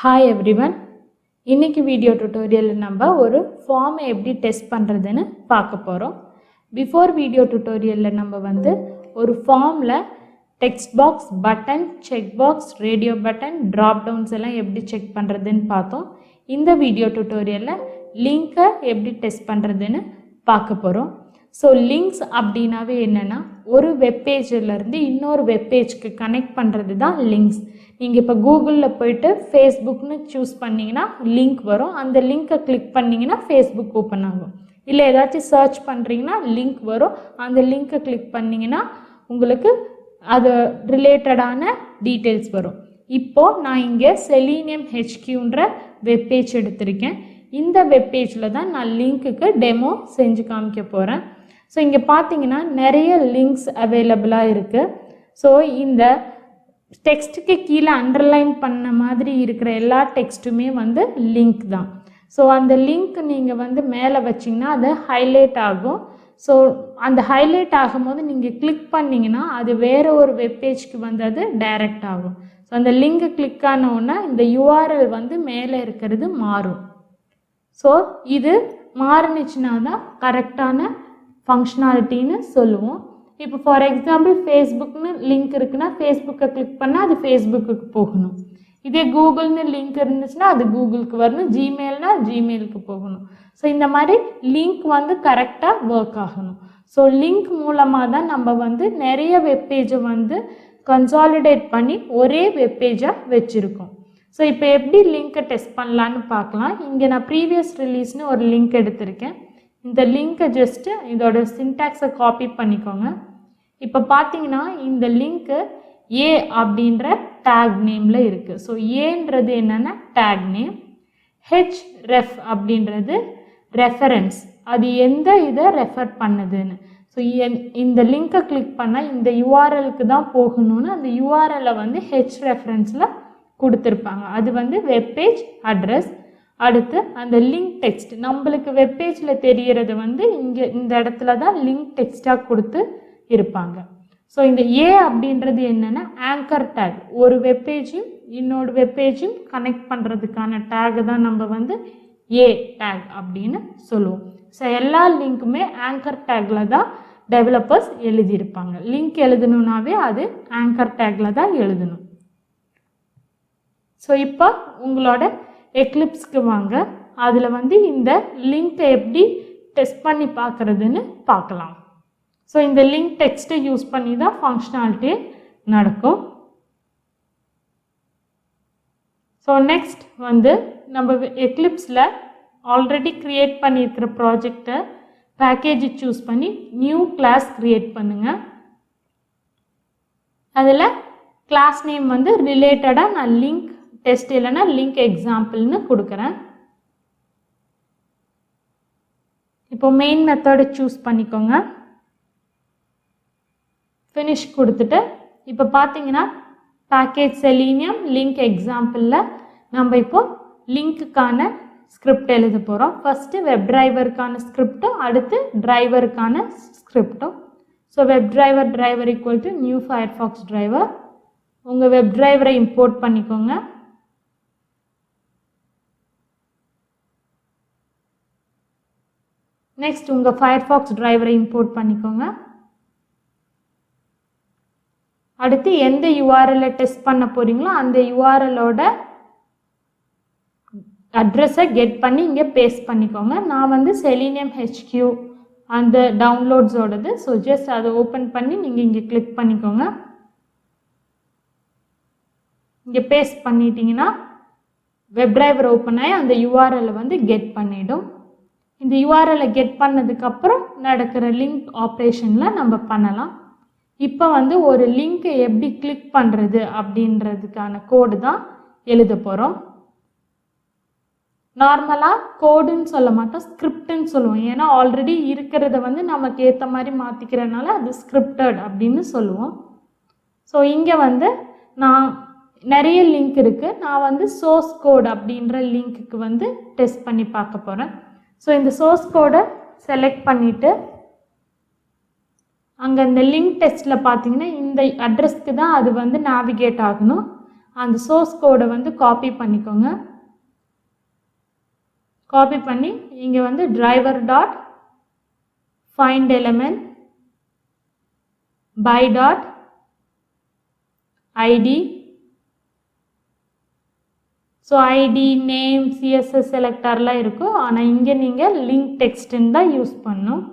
Hi everyone. இன்னைக்கு video டுட்டோரியல்ல நம்ம ஒரு ஃபார்மை எப்படி டெஸ்ட் பண்றதுன்னு பார்க்க போறோம். பிஃபோர் வீடியோ டுட்டோரியல்ல நம்ம ஒரு ஃபார்ம்ல text box, button, check box, radio button, drop downs எல்லாம் எப்படி செக் பண்றதுன்னு பார்த்தோம். இந்த வீடியோ டுட்டோரியல்ல லிங்கை எப்படி டெஸ்ட் பண்றதுன்னு பார்க்க போறோம். ஸோ லிங்க்ஸ் அப்படின்னாவே என்னென்னா ஒரு வெப்பேஜிலேருந்து இன்னொரு வெப்பேஜ்க்கு கனெக்ட் பண்ணுறது தான் லிங்க்ஸ். நீங்கள் இப்போ கூகுளில் போய்ட்டு ஃபேஸ்புக்னு சூஸ் பண்ணிங்கன்னா லிங்க் வரும். அந்த லிங்க்கை கிளிக் பண்ணிங்கன்னா ஃபேஸ்புக் ஓப்பன் ஆகும். இல்லை ஏதாச்சும் சர்ச் பண்ணுறீங்கன்னா லிங்க் வரும். அந்த லிங்க்கை கிளிக் பண்ணிங்கன்னா உங்களுக்கு அது ரிலேட்டடான டீட்டெயில்ஸ் வரும். இப்போது நான் இங்கே செலீனியம் HQன்ற வெப்பேஜ் எடுத்திருக்கேன். இந்த வெப்பேஜில் தான் நான் லிங்க்குக்கு டெமோ செஞ்சு காமிக்க போகிறேன். ஸோ இங்கே பார்த்தீங்கன்னா நிறைய லிங்க்ஸ் அவைலபிளாக இருக்குது. ஸோ இந்த டெக்ஸ்ட்டுக்கு கீழே அண்டர்லைன் பண்ண மாதிரி இருக்கிற எல்லா டெக்ஸ்ட்டுமே லிங்க் தான். ஸோ அந்த லிங்க் நீங்கள் மேலே வச்சிங்கன்னா அது ஹைலைட் ஆகும். ஸோ அந்த ஹைலைட் ஆகும்போது நீங்கள் கிளிக் பண்ணிங்கன்னா அது வேறு ஒரு வெப்பேஜ்க்கு அது டைரக்ட் ஆகும். ஸோ அந்த லிங்கை கிளிக் ஆனோன்னா இந்த URL மேலே இருக்கிறது மாறும். ஸோ இது மாறுனுச்சுன்னா தான் கரெக்டான ஃபங்க்ஷனாலிட்டின்னு சொல்லுவோம். இப்போ ஃபார் எக்ஸாம்பிள் ஃபேஸ்புக்னு லிங்க் இருக்குன்னா ஃபேஸ்புக்கை கிளிக் பண்ணால் அது ஃபேஸ்புக்கு போகணும். இதே கூகுள்னு லிங்க் இருந்துச்சுன்னா அது கூகுளுக்கு வரணும். ஜிமெயில்னா ஜிமெயிலுக்கு போகணும். ஸோ இந்த மாதிரி லிங்க் கரெக்டாக ஒர்க் ஆகணும். ஸோ லிங்க் மூலமாக தான் நம்ம நிறைய வெப்பேஜை கன்சாலிடேட் பண்ணி ஒரே வெப்பேஜாக வச்சுருக்கோம். ஸோ இப்போ எப்படி லிங்க்கை டெஸ்ட் பண்ணலான்னு பார்க்கலாம். இங்கே நான் ப்ரீவியஸ் ரிலீஸ்னு ஒரு லிங்க் எடுத்திருக்கேன். இந்த லிங்க்கை ஜஸ்ட்டு இதோட சின்டாக்ஸை காப்பி பண்ணிக்கோங்க. இப்போ பார்த்தீங்கன்னா இந்த லிங்க்கு ஏ அப்படின்ற டேக் நேமில் இருக்குது. ஸோ ஏன்றது என்னென்னா டேக் நேம், ஹெச்ரெஃப் அப்படின்றது ரெஃபரன்ஸ், அது எந்த இதை ரெஃபர் பண்ணுதுன்னு. ஸோ இந்த லிங்க்கை கிளிக் பண்ணால் இந்த URLக்கு தான் போகணும்னு அந்த URLை ஹெச் ரெஃபரன்ஸில் கொடுத்துருப்பாங்க. அது வெப்பேஜ் அட்ரஸ். அடுத்து அந்த லிங்க் டெக்ஸ்ட் நம்மளுக்கு வெப்பேஜில் தெரிகிறது இங்கே இந்த இடத்துல தான் லிங்க் டெக்ஸ்டாக கொடுத்து இருப்பாங்க. ஸோ இந்த ஏ அப்படின்றது என்னென்னா ஆங்கர் டேக். ஒரு வெப்பேஜும் இன்னொரு வெப்பேஜும் கனெக்ட் பண்ணுறதுக்கான டேகு தான் நம்ம ஏ டேக் அப்படின்னு சொல்லுவோம். ஸோ எல்லா லிங்க்குமே ஆங்கர் டேக்கில் தான் டெவலப்பர்ஸ் எழுதியிருப்பாங்க. லிங்க் எழுதணுன்னாவே அது ஆங்கர் டேக்கில் தான் எழுதணும். ஸோ இப்போ உங்களோட எக்லிப்ஸ்க்கு வாங்க. அதில் இந்த லிங்க்கை எப்படி டெஸ்ட் பண்ணி பார்க்குறதுன்னு பார்க்கலாம். ஸோ இந்த லிங்க் டெக்ஸ்ட்டை யூஸ் பண்ணி தான் ஃபங்க்ஷனாலிட்டி நடக்கும். ஸோ நெக்ஸ்ட் நம்ம எக்லிப்ஸில் ஆல்ரெடி க்ரியேட் பண்ணியிருக்கிற ப்ராஜெக்டை பேக்கேஜை சூஸ் பண்ணி நியூ கிளாஸ் க்ரியேட் பண்ணுங்கள். அதில் கிளாஸ் நேம் ரிலேட்டடாக நான் லிங்க் டெஸ்ட் இல்லைன்னா லிங்க் எக்ஸாம்பிள்னு கொடுக்குறேன். இப்போ மெயின் மெத்தடை சூஸ் பண்ணிக்கோங்க. ஃபினிஷ் கொடுத்துட்டு இப்போ பார்த்தீங்கன்னா பேக்கேஜ் செலீனியம் லிங்க் எக்ஸாம்பிளில் நம்ம இப்போ லிங்க்குக்கான ஸ்கிரிப்ட் எழுத போகிறோம். ஃபஸ்ட்டு வெப் டிரைவருக்கான ஸ்கிரிப்டும் அடுத்து டிரைவருக்கான ஸ்கிரிப்டும். So web driver equal to new Firefox driver. உங்கள் வெப் டிரைவரை இம்போர்ட் பண்ணிக்கோங்க. நெக்ஸ்ட் உங்கள் ஃபயர்ஃபாக்ஸ் டிரைவரை இம்போர்ட் பண்ணிக்கோங்க. அடுத்து எந்த URL டெஸ்ட் பண்ண போகிறீங்களோ அந்த URLோட அட்ரஸை கெட் பண்ணி இங்கே பேஸ்ட் பண்ணிக்கோங்க. நான் செலீனியம் HQ அந்த டவுன்லோட்ஸோடது. ஸோ ஜஸ்ட் அதை ஓப்பன் பண்ணி நீங்கள் இங்கே கிளிக் பண்ணிக்கோங்க. இங்கே பேஸ்ட் பண்ணிட்டீங்கன்னா வெப் டிரைவர் ஓப்பன் ஆகி அந்த URLை கெட் பண்ணிடும். இந்த URLை கெட் பண்ணதுக்கப்புறம் நடக்கிற லிங்க் ஆப்ரேஷனில் நம்ம பண்ணலாம். இப்போ ஒரு லிங்க்கை எப்படி கிளிக் பண்ணுறது அப்படின்றதுக்கான கோடு தான் எழுத போகிறோம். நார்மலாக கோடுன்னு சொல்ல மாட்டோம், ஸ்கிரிப்டுன்னு சொல்லுவோம். ஏன்னா ஆல்ரெடி இருக்கிறத நமக்கு ஏற்ற மாதிரி மாற்றிக்கிறனால அது ஸ்கிரிப்டட் அப்படின்னு சொல்லுவோம். ஸோ இங்கே நான் நிறைய லிங்க் இருக்குது. நான் சோர்ஸ் கோட் அப்படின்ற லிங்க்குக்கு டெஸ்ட் பண்ணி பார்க்க போகிறேன். ஸோ இந்த சோர்ஸ் கோடை செலக்ட் பண்ணிவிட்டு அங்கே இந்த லிங்க் டெஸ்ட்டில் பார்த்தீங்கன்னா இந்த அட்ரஸ்க்கு தான் அது நேவிகேட் ஆகணும். அந்த சோர்ஸ் கோடை வந்து காப்பி பண்ணிக்கோங்க. காப்பி பண்ணி இங்கே வந்து driver dot find element by dot id. So ID name CSS செலக்டர்லாம் இருக்கும். ஆனால் இங்கே நீங்கள் லிங்க் டெக்ஸ்ட்டுன்னு தான் யூஸ் பண்ணணும்.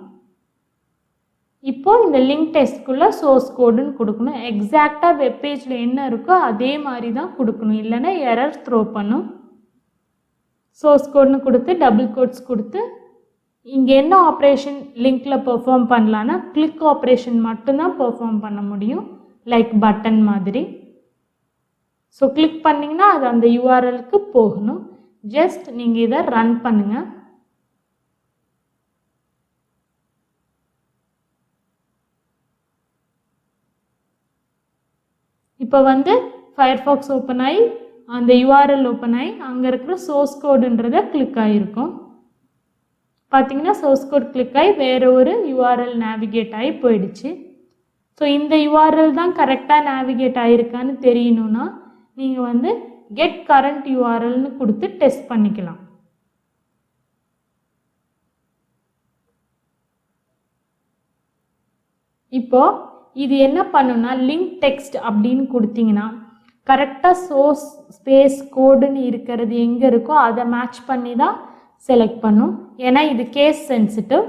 இப்போது இந்த லிங்க் டெக்ஸ்ட்குள்ளே சோர்ஸ் கோடுன்னு கொடுக்கணும். எக்ஸாக்டாக வெப்பேஜில் என்ன இருக்கோ அதே மாதிரி தான் கொடுக்கணும், இல்லைன்னா எரர் த்ரோ பண்ணும். சோர்ஸ் கோடுன்னு கொடுத்து டபுள் கோட்ஸ் கொடுத்து இங்கே என்ன ஆப்ரேஷன் லிங்க்கில் பெர்ஃபார்ம் பண்ணலான்னா கிளிக் ஆப்ரேஷன் மட்டும்தான் பெர்ஃபார்ம் பண்ண முடியும், லைக் பட்டன் மாதிரி. ஸோ கிளிக் பண்ணிங்கன்னா அது அந்த யூஆர்எலுக்கு போகணும். ஜஸ்ட் நீங்கள் இதை ரன் பண்ணுங்கள். இப்போ வந்து ஃபயர்ஃபாக்ஸ் ஓப்பன் ஆகி அந்த யூஆர்எல் ஓப்பன் ஆகி அங்கே இருக்கிற சோர்ஸ் கோடுன்றதை கிளிக் ஆகிருக்கும். பார்த்தீங்கன்னா சோர்ஸ் கோட் கிளிக் ஆகி வேறு ஒரு யூஆர்எல் நேவிகேட் ஆகி போயிடுச்சு. ஸோ இந்த யூஆர்எல் தான் கரெக்டாக நேவிகேட் ஆகிருக்கான்னு தெரியணுன்னா நீங்கள் வந்து கெட் கரண்ட் யூஆர்எல்னு கொடுத்து டெஸ்ட் பண்ணிக்கலாம். இப்போ இது என்ன பண்ணுன்னா லிங்க் டெக்ஸ்ட் அப்படின்னு கொடுத்தீங்கன்னா கரெக்டாக சோர்ஸ் ஸ்பேஸ் கோடுன்னு இருக்கிறது எங்கே இருக்கோ அதை மேட்ச் பண்ணி தான் செலக்ட் பண்ணும். ஏன்னா இது கேஸ் சென்சிட்டிவ்.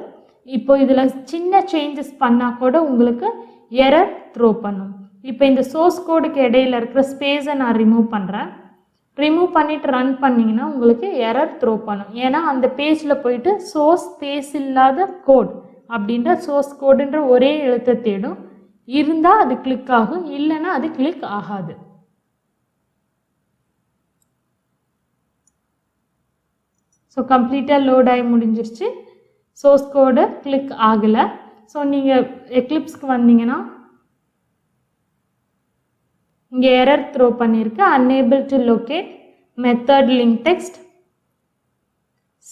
இப்போ இதில் சின்ன சேஞ்சஸ் பண்ணால் கூட உங்களுக்கு எரர் த்ரோ பண்ணும். இப்போ இந்த சோர்ஸ் கோடுக்கு இடையில இருக்கிற ஸ்பேஸை நான் ரிமூவ் பண்ணுறேன். ரிமூவ் பண்ணிவிட்டு ரன் பண்ணிங்கன்னா உங்களுக்கு எரர் த்ரோ பண்ணும். ஏன்னா அந்த பேஜில் போயிட்டு சோர்ஸ் ஸ்பேஸ் இல்லாத கோட் அப்படின்ற சோர்ஸ் கோடுன்ற ஒரே எழுத்தை தேடும். இருந்தால் அது கிளிக் ஆகும், இல்லைன்னா அது கிளிக் ஆகாது. ஸோ கம்ப்ளீட்டாக லோட் ஆகி முடிஞ்சிருச்சு. சோர்ஸ் கோடு கிளிக் ஆகலை. ஸோ நீங்கள் எக்லிப்ஸ்க்கு வந்தீங்கன்னா இங்கே எரர் த்ரோ பண்ணியிருக்கு. unable to locate method link text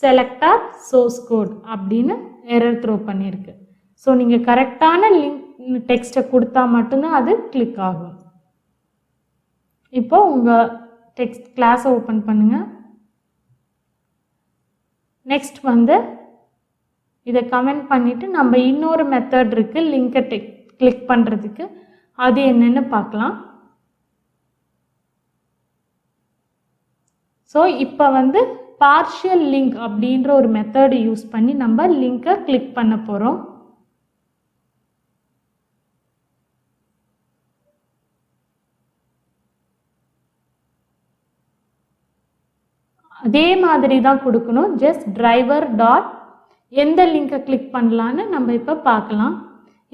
selector source code அப்படின்னு எரர் த்ரோ பண்ணியிருக்கு. ஸோ நீங்கள் கரெக்டான லிங்க் டெக்ஸ்ட்டை கொடுத்தா மட்டும்தான் அது கிளிக் ஆகும். இப்போ உங்கள் டெக்ஸ்ட் கிளாஸை ஓப்பன் பண்ணுங்கள். நெக்ஸ்ட் வந்து இதை கமெண்ட் பண்ணிவிட்டு நம்ம இன்னொரு மெத்தட் இருக்குது லிங்கை கிளிக் பண்ணுறதுக்கு. அது என்னென்னு பார்க்கலாம். ஸோ இப்போ வந்து பார்ஷியல் லிங்க் அப்படின்ற ஒரு மெத்தடு யூஸ் பண்ணி நம்ம லிங்கை கிளிக் பண்ண போகிறோம். அதே மாதிரி தான் கொடுக்கணும். ஜஸ்ட் driver டாட் எந்த லிங்கை கிளிக் பண்ணலான்னு நம்ம இப்போ பார்க்கலாம்.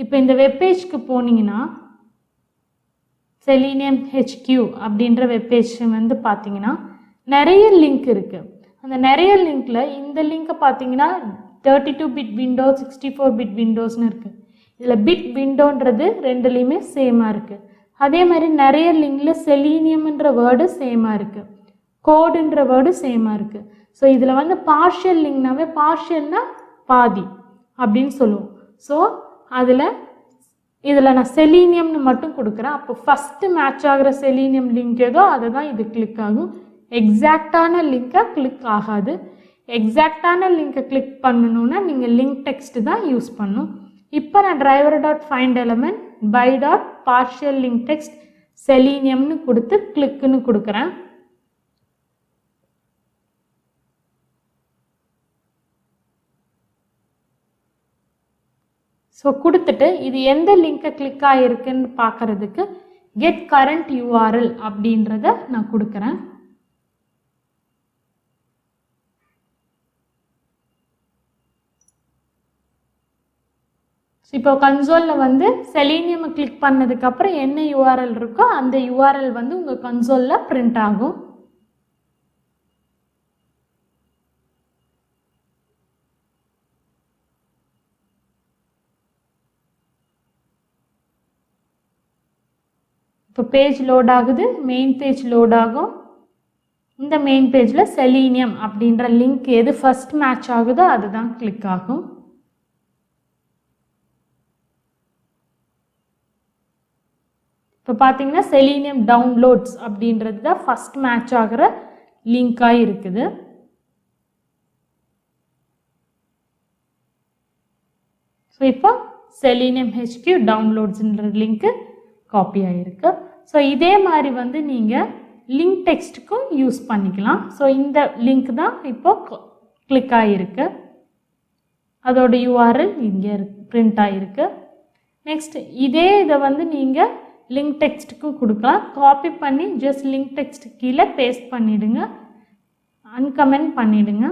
இப்போ இந்த வெப்பேஜ்க்கு போனீங்கன்னா செலினியம் HQ அப்படின்ற வெப்பேஜ் வந்து பார்த்தீங்கன்னா நிறைய லிங்க் இருக்குது. அந்த நிறைய லிங்க்கில் இந்த லிங்க்கை பார்த்தீங்கன்னா 32 பிட் விண்டோ 64 பிட் விண்டோஸ்னு இருக்குது. இதில் பிட் விண்டோன்றது ரெண்டுலேயுமே சேமாக இருக்குது. அதே மாதிரி நிறைய லிங்கில் செலீனியம்ன்ற வேர்டு சேமாக இருக்குது, கோடுன்ற வேர்டு சேமாக இருக்குது. ஸோ இதில் வந்து பார்ஷியல் லிங்க்னாவே பார்ஷியல்னா பாதி அப்படின்னு சொல்லுவோம். ஸோ இதில் நான் செலீனியம்னு மட்டும் கொடுக்குறேன். அப்போ ஃபஸ்ட்டு மேட்ச் ஆகிற செலீனியம் லிங்க் ஏதோ அதை தான் இது கிளிக் ஆகும். எக்ஸாக்டான லிங்கை கிளிக் ஆகாது. எக்ஸாக்டான லிங்கை கிளிக் பண்ணணுன்னா நீங்கள் லிங்க் டெக்ஸ்ட் தான் யூஸ் பண்ணணும். இப்போ நான் driver dot find element by dot partial link text செலீனியம்னு கொடுத்து கிளிக்குன்னு கொடுக்குறேன். ஸோ கொடுத்துட்டு இது எந்த லிங்கை கிளிக் ஆகிருக்குன்னு பார்க்குறதுக்கு கெட் கரண்ட் யூஆர்எல் அப்படின்றத நான் கொடுக்குறேன். இப்போ கன்சோலில் வந்து செலீனியம் கிளிக் பண்ணதுக்கப்புறம் என்ன யூஆர்எல் இருக்கோ அந்த யூஆர்எல் வந்து உங்கள் கன்சோலில் பிரிண்ட் ஆகும். இப்போ பேஜ் லோட் ஆகுது, மெயின் பேஜ் லோட் ஆகும். இந்த மெயின் பேஜில் செலீனியம் அப்படின்ற லிங்க் எது ஃபர்ஸ்ட் மேட்ச் ஆகுதோ அதுதான் கிளிக் ஆகும். இப்போ பார்த்தீங்கன்னா செலீனியம் டவுன்லோட்ஸ் அப்படின்றது தான் ஃபஸ்ட் மேட்ச் ஆகிற லிங்காக இருக்குது. ஸோ இப்போ செலீனியம் HQ டவுன்லோட்ஸ்ன்ற லிங்க்கு காப்பி ஆகிருக்கு. ஸோ இதே மாதிரி வந்து நீங்கள் லிங்க் டெக்ஸ்ட்டுக்கும் யூஸ் பண்ணிக்கலாம். ஸோ இந்த லிங்க் தான் இப்போ கிளிக் ஆகிருக்கு. அதோட URL இங்கே பிரிண்ட் ஆகிருக்கு. நெக்ஸ்ட் இதே இதை வந்து நீங்கள் லிங்க் டெக்ஸ்ட்டுக்கும் கொடுக்கலாம். காப்பி பண்ணி ஜஸ்ட் லிங்க் டெக்ஸ்ட் கீழே பேஸ்ட் பண்ணிவிடுங்க, அன்கமெண்ட் பண்ணிவிடுங்க.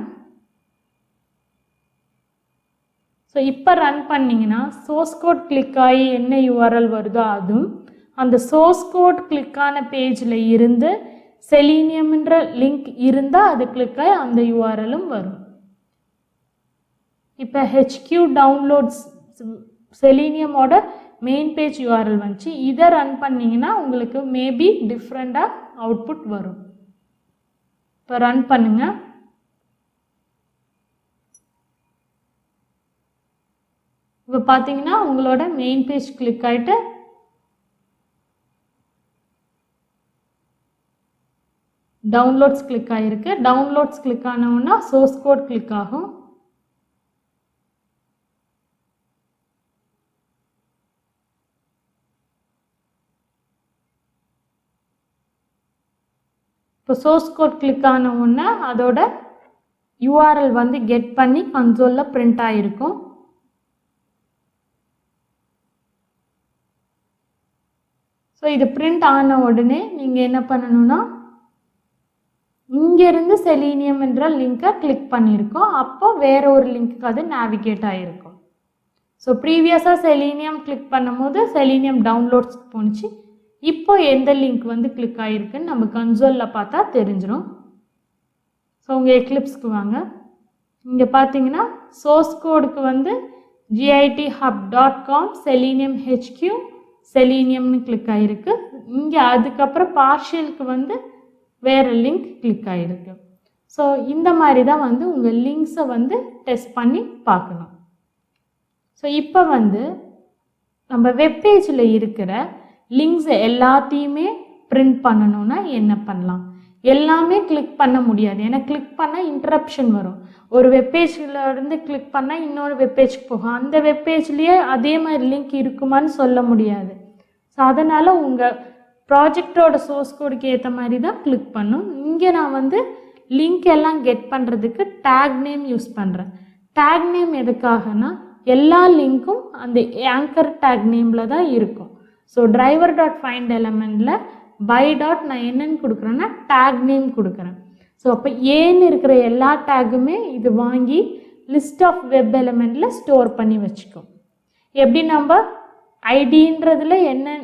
ஸோ இப்போ ரன் பண்ணிங்கன்னா சோர்ஸ் கோட் கிளிக் ஆகி என்ன URL வருதோ அதுவும், அந்த சோர்ஸ் கோட் கிளிக்கான பேஜில் இருந்து செலீனியம்ன்ற லிங்க் இருந்தால் அது கிளிக் ஆகி அந்த URLும் வரும். இப்போ HQ டவுன்லோட்ஸ் செலீனியமோட மெயின் பேஜ் URL வந்துச்சு. இதை ரன் பண்ணிங்கன்னா உங்களுக்கு மேபி டிஃப்ரெண்ட்டாக அவுட்புட் வரும். இப்போ ரன் பண்ணுங்க. இப்போ பார்த்தீங்கன்னா உங்களோட மெயின் பேஜ் கிளிக் ஆகிட்டு டவுன்லோட்ஸ் கிளிக் ஆகிருக்கு. டவுன்லோட்ஸ் கிளிக் ஆனவுன்னா சோர்ஸ் கோட் கிளிக் ஆகும். இப்போ சோர்ஸ் கோட் கிளிக் ஆனவுன்னா அதோட URL வந்து கெட் பண்ணி கன்சோலில் பிரிண்ட் ஆகிருக்கும். ஸோ இது பிரிண்ட் ஆன உடனே நீங்கள் என்ன பண்ணணும்னா இங்கேருந்து செலீனியம் என்ற லிங்கை கிளிக் பண்ணியிருக்கோம். அப்போ வேற ஒரு லிங்க்கு அது நேவிகேட் ஆகிருக்கும். ஸோ ப்ரீவியஸாக செலீனியம் கிளிக் பண்ணும்போது செலீனியம் டவுன்லோட்ஸ்க்கு போணுச்சு. இப்போ எந்த லிங்க் வந்து கிளிக் ஆகிருக்குன்னு நம்ம கன்சோலில் பார்த்தா தெரிஞ்சிடும். ஸோ உங்கள் எக்லிப்ஸ்க்கு வாங்க. இங்கே பார்த்தீங்கன்னா சோர்ஸ் கோடுக்கு வந்து github.com செலீனியம் HQ செலீனியம்னு கிளிக் ஆகிருக்கு. இங்கே அதுக்கப்புறம் பார்ஷியலுக்கு வந்து வேறு லிங்க் கிளிக் ஆகிருக்கு. ஸோ இந்த மாதிரி தான் வந்து உங்கள் லிங்க்ஸை வந்து டெஸ்ட் பண்ணி பார்க்கணும். ஸோ இப்போ வந்து நம்ம வெப்பேஜில் இருக்கிற லிங்க்ஸ் எல்லாத்தையுமே பிரிண்ட் பண்ணணும்னா என்ன பண்ணலாம்? எல்லாமே கிளிக் பண்ண முடியாது. ஏன்னா கிளிக் பண்ணால் இன்டரப்ஷன் வரும். ஒரு வெப்பேஜில் இருந்து கிளிக் பண்ணால் இன்னொரு வெப்பேஜ்க்கு போகும். அந்த வெப்பேஜ்லேயே அதே மாதிரி லிங்க் இருக்குமான்னு சொல்ல முடியாது. ஸோ அதனால் உங்கள் ப்ராஜெக்டோட சோர்ஸ் கோடுக்கு ஏற்ற மாதிரி தான் கிளிக் பண்ணும். இங்கே நான் வந்து லிங்க் எல்லாம் கெட் பண்ணுறதுக்கு டேக் நேம் யூஸ் பண்ணுறேன். டேக் நேம் எதுக்காகனா எல்லா லிங்க்கும் அந்த ஆங்கர் டேக் நேமில் தான் இருக்கும். ஸோ driver.find எலமெண்ட்டில் by டாட் நான் என்னன்னு கொடுக்குறேன்னா டேக் நேம் கொடுக்குறேன். ஸோ அப்போ ஏன்னு இருக்கிற எல்லா டேக்குமே இது வாங்கி லிஸ்ட் ஆஃப் வெப் எலமெண்ட்டில் ஸ்டோர் பண்ணி வச்சுக்கும். எப்படி நம்ம ஐடின்றதுல என்ன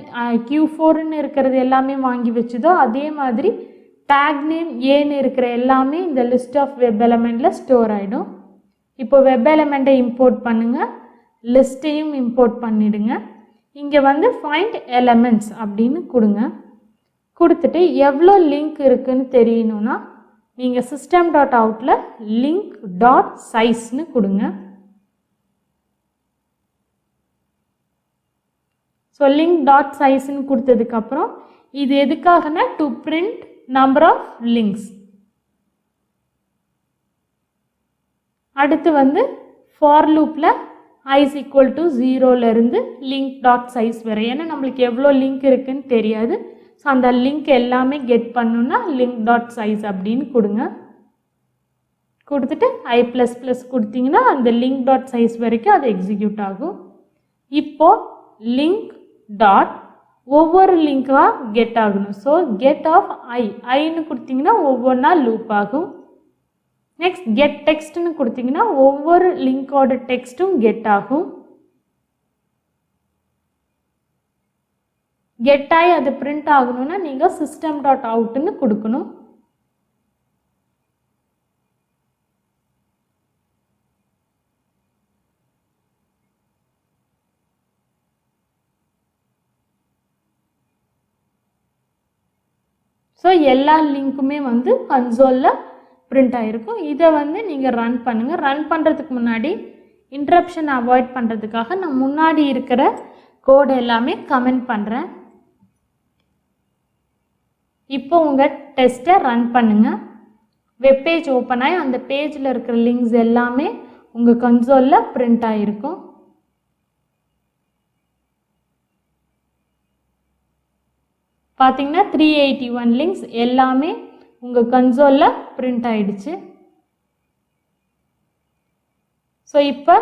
Q4ன்னு இருக்கிறது எல்லாமே வாங்கி வச்சுதோ அதே மாதிரி டேக் நேம் ஏன்னு இருக்கிற எல்லாமே இந்த லிஸ்ட் ஆஃப் வெப் எலமெண்ட்டில் ஸ்டோர் ஆகிடும். இப்போ வெப் எலமெண்ட்டை இம்போர்ட் பண்ணுங்கள், லிஸ்ட்டையும் இம்போர்ட் பண்ணிவிடுங்க. இங்கே வந்து ஃபைண்ட் எலமெண்ட்ஸ் அப்படின்னு கொடுங்க. கொடுத்துட்டு எவ்வளோ லிங்க் இருக்குதுன்னு தெரியணும்னா நீங்கள் system.outல link.sizeன்னு கொடுங்க. ஸோ link.sizeன்னு கொடுத்ததுக்கப்புறம் இது எதுக்காகனா to print number of links. அடுத்து வந்து ஃபார் லூப்பில் i is equal to 0லேருந்து link.size வரை. ஏன்னா நம்மளுக்கு எவ்வளோ லிங்க் இருக்குதுன்னு தெரியாது. ஸோ அந்த லிங்க் எல்லாமே கெட் பண்ணணுன்னா link.size அப்படின்னு கொடுங்க. கொடுத்துட்டு i++ கொடுத்தீங்கன்னா அந்த link.size வரைக்கும் அது எக்ஸிக்யூட் ஆகும். இப்போது லிங்க் டாட் ஒவ்வொரு லிங்காக கெட் ஆகணும். ஸோ கெட் ஆஃப் ஐன்னு கொடுத்தீங்கன்னா ஒவ்வொன்றா லூப் ஆகும். நெக்ஸ்ட் கெட் டெக்ஸ்ட்னு கொடுத்தீங்கன்னா ஒவ்வொரு லிங்கோட டெக்ஸ்ட்டும் கெட் ஆகும். கெட் ஆகி அது பிரிண்ட் ஆகணும்னா நீங்கள் system.outன்னு கொடுக்கணும். ஸோ எல்லா லிங்க்குமே வந்து கன்சோலில் பிரிண்ட் ஆகிருக்கும். இதை வந்து நீங்கள் ரன் பண்ணுங்கள். ரன் பண்ணுறதுக்கு முன்னாடி இன்டரப்ஷன் அவாய்ட் பண்ணுறதுக்காக நான் முன்னாடி இருக்கிற கோடு எல்லாமே கமெண்ட் பண்ணுறேன். இப்போ உங்கள் டெஸ்ட்டை ரன் பண்ணுங்கள். வெப்பேஜ் ஓப்பன் ஆகி அந்த பேஜில் இருக்கிற லிங்க்ஸ் எல்லாமே உங்கள் கன்சோலில் பிரிண்ட் ஆகிருக்கும். பார்த்தீங்கன்னா 381 லிங்க்ஸ் எல்லாமே உங்கள் கன்சோலில் பிரிண்ட் ஆகிடுச்சு. ஸோ இப்போ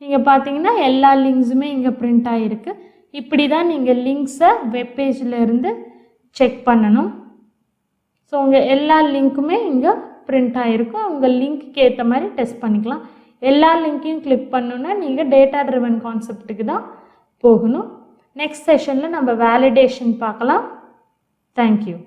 நீங்கள் பார்த்தீங்கன்னா எல்லா லிங்க்ஸுமே இங்கே பிரிண்ட் ஆகிருக்கு. இப்படி தான் நீங்கள் லிங்க்ஸை வெப்பேஜில் இருந்து செக் பண்ணணும். ஸோ உங்கள் எல்லா லிங்க்குமே இங்கே பிரிண்ட் ஆகிருக்கும். உங்கள் லிங்க்கு ஏற்ற மாதிரி டெஸ்ட் பண்ணிக்கலாம். எல்லா லிங்க்கையும் கிளிக் பண்ணணுன்னா நீங்கள் டேட்டா ட்ரிவன் கான்செப்ட்டுக்கு தான் போகணும். நெக்ஸ்ட் செஷனில் நம்ம வேலிடேஷன் பார்க்கலாம். தேங்க்யூ.